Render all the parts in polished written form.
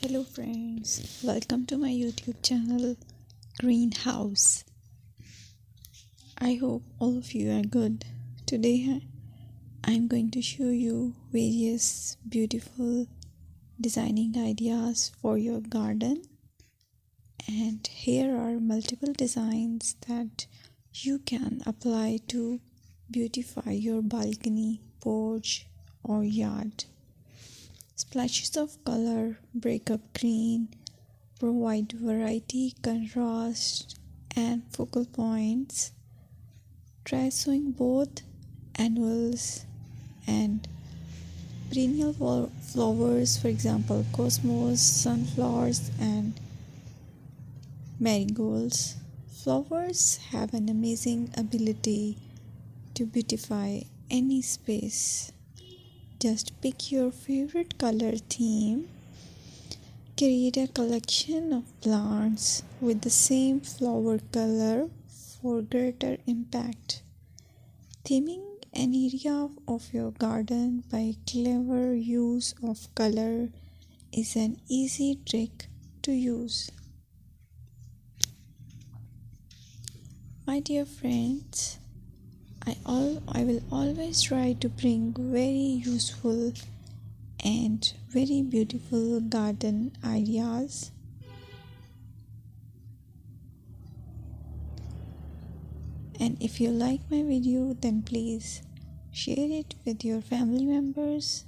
Hello friends, welcome to my YouTube channel Greenhouse. I hope all of you are good. Today I'm going to show you various beautiful designing ideas for your garden, and here are multiple designs that you can apply to beautify your balcony, porch or yard. Splashes of color break up green, provide variety, contrast, and focal points. Try sowing both annuals and perennial flowers, for example, cosmos, sunflowers, and marigolds. Flowers have an amazing ability to beautify any space. Just pick your favorite color theme. Create a collection of plants with the same flower color for greater impact. Theming an area of your garden by clever use of color is an easy trick to use. My dear friends, I will always try to bring very useful and very beautiful garden ideas. And if you like my video, then please share it with your family members.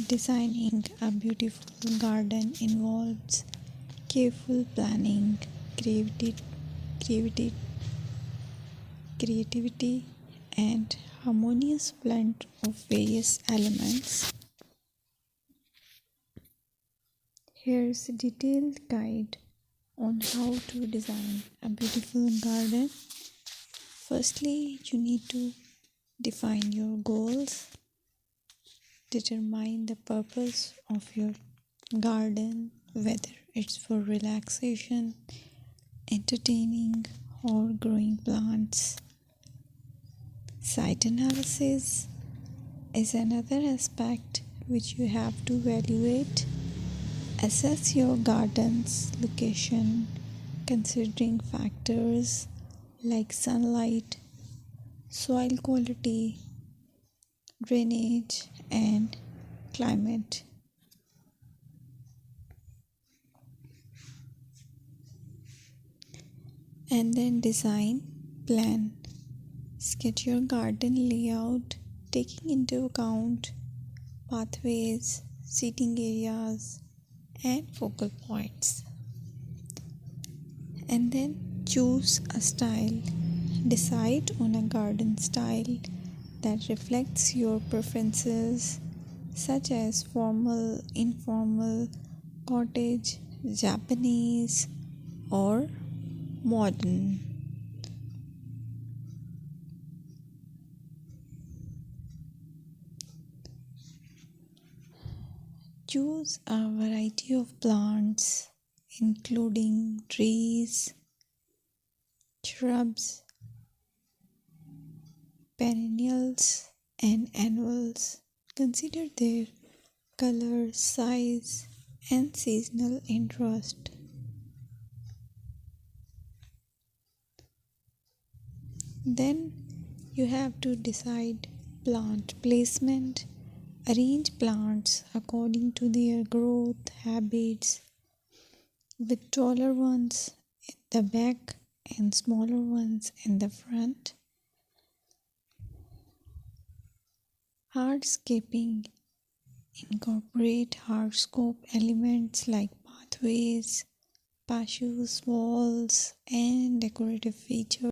Designing a beautiful garden involves careful planning, creativity, and harmonious blend of various elements. Here's a detailed guide on how to design a beautiful garden. Firstly, you need to define your goals. Determine the purpose of your garden, whether it's for relaxation, entertaining, or growing plants. Site analysis is another aspect which you have to evaluate. Assess your garden's location, considering factors like sunlight, soil quality, drainage, and climate. And then design plan. Sketch your garden layout, taking into account pathways, seating areas, and focal points. And then choose a style. Decide on a garden style that reflects your preferences, such as formal, informal, cottage, Japanese, or modern. Choose a variety of plants, including trees, shrubs, perennials, and annuals. Consider their color, size, and seasonal interest. Then you have to decide plant placement. Arrange plants according to their growth habits, with taller ones in the back and smaller ones in the front. Hardscaping. Incorporate hardscape elements like pathways, patios, walls, and decorative features.